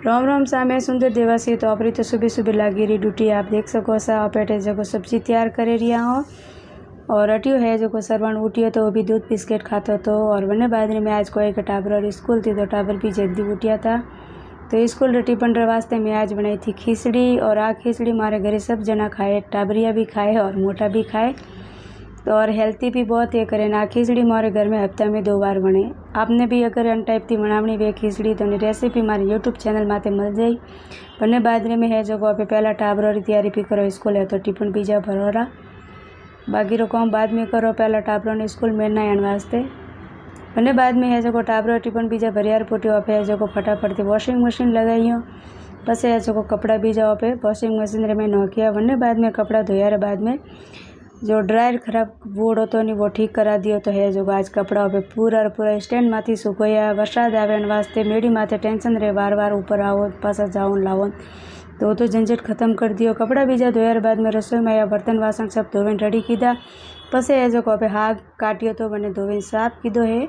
राम राम सा मैं सुंदर देवासी। तो अपनी तो सुबह सुबह लगी रही ड्यूटी। आप देख सको सा पेटे जो सब्जी तैयार करे रिया हो और अटियो है जो सरवण उठियो तो वो भी दूध बिस्किट खातो तो। और वने बाद में आज कोई का टाबर स्कूल थी तो टाबर भी जल्दी उठिया था। तो स्कूल टिफिन वास्ते मैं आज बनाई थी खिचड़ी। और आ खिचड़ी मारे घरे सब जना खाए, टाबरिया भी खाए और मोटा भी खाए तो और हेल्थी भी बहुत ये करे ना। खिचड़ी मारे घर में हफ्ता में 2 बार बने। आपने भी अगर अन टाइप की बनावनी वे खिचड़ी तो रेसिपी मारे यूट्यूब चैनल माते मिल जाए। बने बाद में है जो आप पहला टाबर की तैयारी भी करो, स्कूल है तो टिफिन बीजा भरोरा, बाकी रो काम बाद में करो। पहला टाबरों ने स्कूल में ना आने वास्ते बने बाद में है जो टाबर टिफिन बीजा भरियार पोटियो आप है जो फटाफट से वॉशिंग मशीन लगाइयो। बस है जो कपड़ा बीजा आप वॉशिंग मशीन रे में नोकिया। बने बाद में कपड़ा धोया बाद में जो ड्रायर खराब बोर्ड होतो नहीं वो ठीक करा दियो। तो है जो आज कपड़ा पे पूरा स्टेन्ड माथी सुकोया। वरसाद आवे वास्ते मेड़ी माथे टेंशन रहे, वार वार ऊपर आओ पासा जाओ लाओ तो झंझट खत्म कर दियो। कपड़ा बीजा धोया बाद में रसोई में आया, बर्तन वासन सब धोवे रेडी कीधा। पसे है जो आप हाग काटियो तो बने धोवे साफ कीधो है।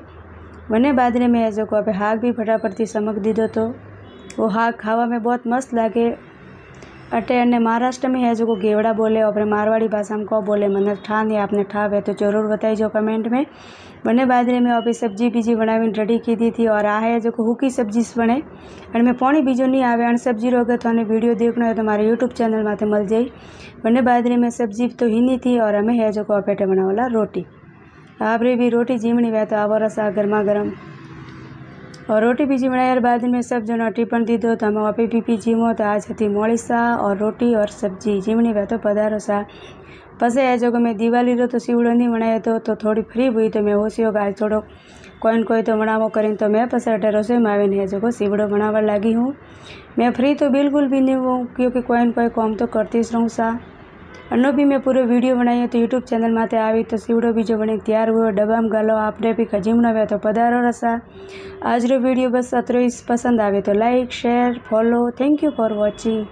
बने बाद में है जो आप हाग भी फटाफट थी समक दीदो तो वो हाग खावा में बहुत मस्त लागे। अटे अने महाराष्ट्र में है जो घेवड़ा बोले और मारवाड़ी भाषा में को बोले, मैंने ठा नहीं आपने ठा है तो जरूर बताइए कमेंट में। बने बाद में अभी सब्जी बीजी बनावी रेडी की दी थी। और आ है जो हुकी सब्जी बने और मैं पानी बीजो नहीं आवे अन सब्जी रो अगर तो वीडियो देखना है तो हमारे यूट्यूब चैनल माथे मिल जाए। बने बाद में सब्जी तो ही नहीं थी और हमें है जो पेटे बनावाला रोटी। आपरे भी रोटी जीमनी वे तो आवर सा गर्मा गर्म और रोटी बीजी बनाया बाद में सब जना टिफिन दीदो तो हम आपे भी जीमो। तो आज थी मोड़ी सा और रोटी और सब्जी जीमनी वे तो पधारो सा। पसे है जो मैं दिवाली रो तो सीवड़ो नहीं बनाया तो थोड़ी फ्री हुई तो मैं होशियो आज थोड़ो कोई तो बनावो करें तो मैं पसे अटे रसोई में आवीने है जो सीवड़ो बनावा लगी हूँ। मैं फ्री तो बिल्कुल भी नहीं हूँ क्योंकि कोई काम तो करती रहूँ सा। अनो भी मैं पूरे वीडियो बनाई तो यूट्यूब चैनल माते आई तो सीवड़ो भी जो बने तैयार हुए डब्बा में गालो आपने भी खजीमना वे तो पधारो रसा। आज रो वीडियो बस अतरो पसंद आवे तो like share follow. Thank you for watching.